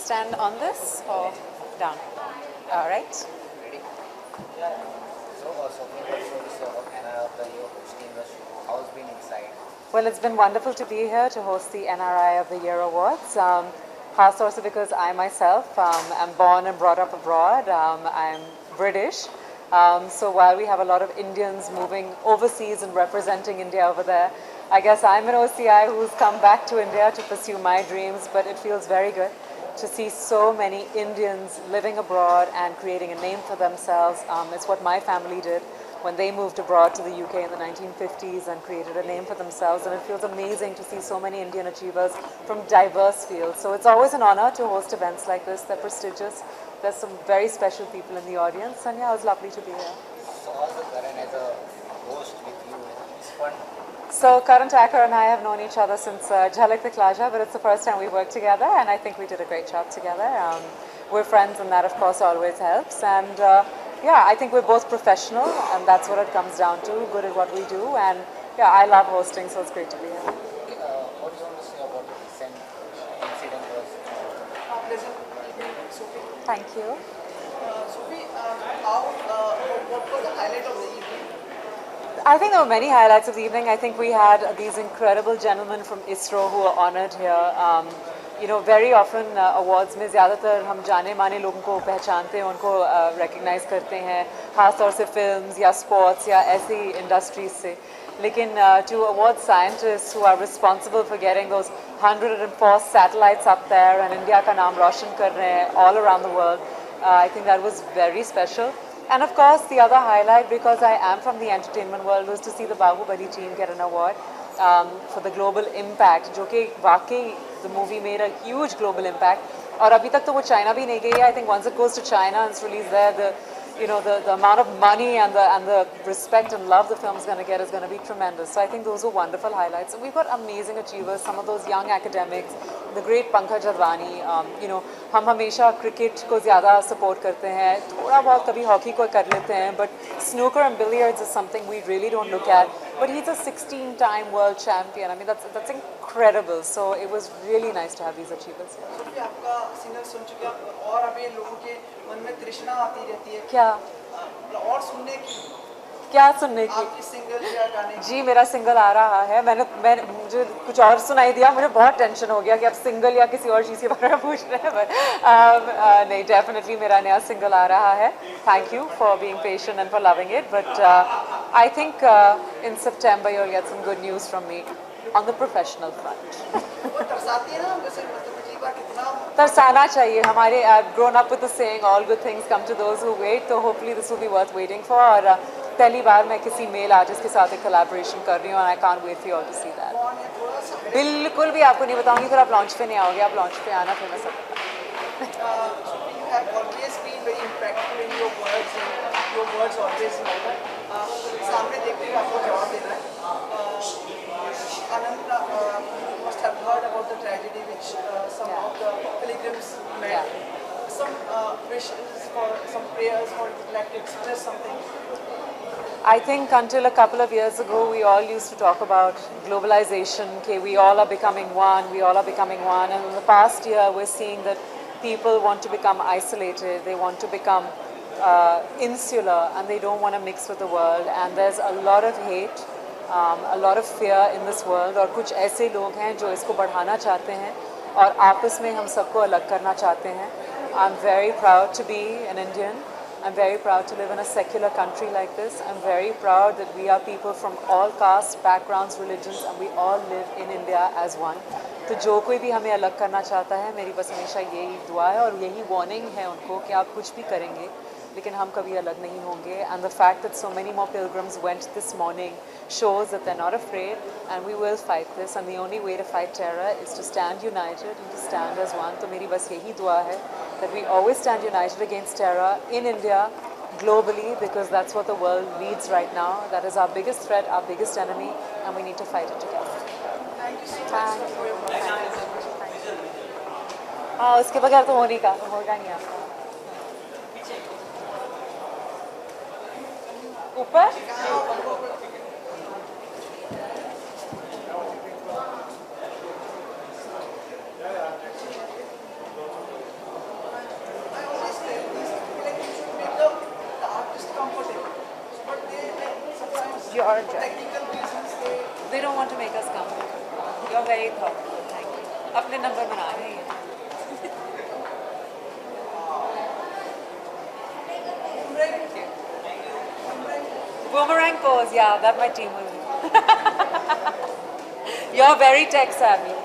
stand on this or down? All right. Ready? Yeah. So first show is NRI of the Year hosting the show. How's been inside? Well, it's been wonderful to be here to host the NRI of the Year Awards. Khas also because I myself am born and brought up abroad. I'm British. So while we have a lot of Indians moving overseas and representing India over there, I guess I'm an OCI who's come back to India to pursue my dreams, but it feels very good to see so many Indians living abroad and creating a name for themselves. It's what my family did when they moved abroad to the UK in the 1950s and created a name for themselves, and it feels amazing to see so many Indian achievers from diverse fields. So it's always an honor to host events like this. They're prestigious. There's some very special people in the audience, and yeah, it was lovely to be here. So also Karan as a host with you, it's fun. So Karan Thakur and I have known each other since Jhalak Dikhla, but it's the first time we worked together, and I think we did a great job together. We're friends, and that of course always helps. And yeah, I think we're both professional, and that's what it comes down to, good at what we do. And yeah, I love hosting, so it's great to be here. Okay, what do you want to say about the recent incident was? Pleasant evening, Sophie. Thank you. Sophie, what was the highlight of the evening? I think there were many highlights of the evening. I think we had these incredible gentlemen from ISRO who were honored here. You know, very often awards में ज़्यादातर हम जाने माने लोगों को पहचानते हैं, उनको recognize करते हैं, खास तौर से films या sports या ऐसी industries से. लेकिन to award scientists who are responsible for getting those 104 satellites up there and India का नाम रोशन कर रहे हैं all around the world, I think that was very special. And of course, the other highlight, because I am from the entertainment world, was to see the Bahubali team get an award for the global impact, जो कि वाकई the movie made a huge global impact. और अभी तक तो वो China भी नहीं गई है. I think once it goes to China and it's released there, the amount of money and the respect and love the film is going to get is going to be tremendous. So I think those were wonderful highlights. And we've got amazing achievers, some of those young academics, the great Pankaj Advani. हम हमेशा cricket को ज़्यादा support करते हैं, थोड़ा बहुत कभी hockey को कर लेते हैं, but snooker and billiards is something we really don't look at. But he's a 16-time world champion. I mean, that's incredible. So it was really nice to have these achievers. Sophie, आपका single सुन चुके हैं और अभी लोगों के मन में तृष्णा आती रहती है क्या और सुनने की, क्या सुनने की? आपकी सिंगल या गाने की? जी, मेरा सिंगल आ रहा है. मुझे कुछ और सुनाई दिया, मुझे बहुत टेंशन हो गया कि आप सिंगल या किसी और चीज़ के बारे में पूछ रहे हैं. बट नहीं, डेफिनेटली मेरा नया सिंगल आ रहा है. Thank you for being patient and for loving it. But I think in September you'll get some good news from me on the professional front. वो तरसाती है ना, जैसे मतलब पिछली बार कितना तरसाना चाहिए. हमारे grown up with the saying all good things come to those who wait. तो hopefully this will be worth waiting for. और पहली बार मैं किसी मेल आर्टिस्ट के साथ एक कोलैबोरेशन कर रही हूँ, and I can't wait for you all to see that. कौन है, थोड़ा सा बिल्कुल भी आपको नहीं बताऊंगी, फिर आप लॉन्च पे नहीं आओगे. आप लॉन्च पे आना, फिर मैं सब Sophie, you have always been very impactful in your words and your words always matter. सामने देखते हुए आपको जवाब देना है. Anand, you must have heard about the tragedy which some of the pilgrims met. Yeah. Some wishes for some prayers for like to express something. I think until a couple of years ago, we all used to talk about globalization, okay, we all are becoming one, and in the past year, we're seeing that people want to become isolated, they want to become insular, and they don't want to mix with the world, and there's a lot of hate, a lot of fear in this world, और कुछ ऐसे लोग हैं जो इसको बढ़ाना चाहते हैं और आपस में हम सबको अलग करना चाहते हैं. I'm very proud to be an Indian. I'm very proud to live in a secular country like this. I'm very proud that we are people from all castes, backgrounds, religions, and we all live in India as one. तो जो कोई भी हमें अलग करना चाहता है, मेरी बस हमेशा यही दुआ है और यही वार्निंग है उनको कि आप कुछ भी करेंगे, लेकिन हम कभी अलग नहीं होंगे. And the fact that so many more pilgrims went this morning shows that they're not afraid, and we will fight this. And the only way to fight terror is to stand united and to stand as one. तो मेरी बस यही दुआ है that we always stand united against terror in India, globally, because that's what the world needs right now. That is our biggest threat, our biggest enemy, and we need to fight it together. Thank you so much for your words. हाँ, उसके बगैर तो होगा नहीं आपका. ऊपर Georgia. technical reasons They don't want to make us come. You're very thoughtful. Thank you. अपने number बना रहे हैं. Boomerang pose, yeah, that my team will do. You're very tech savvy.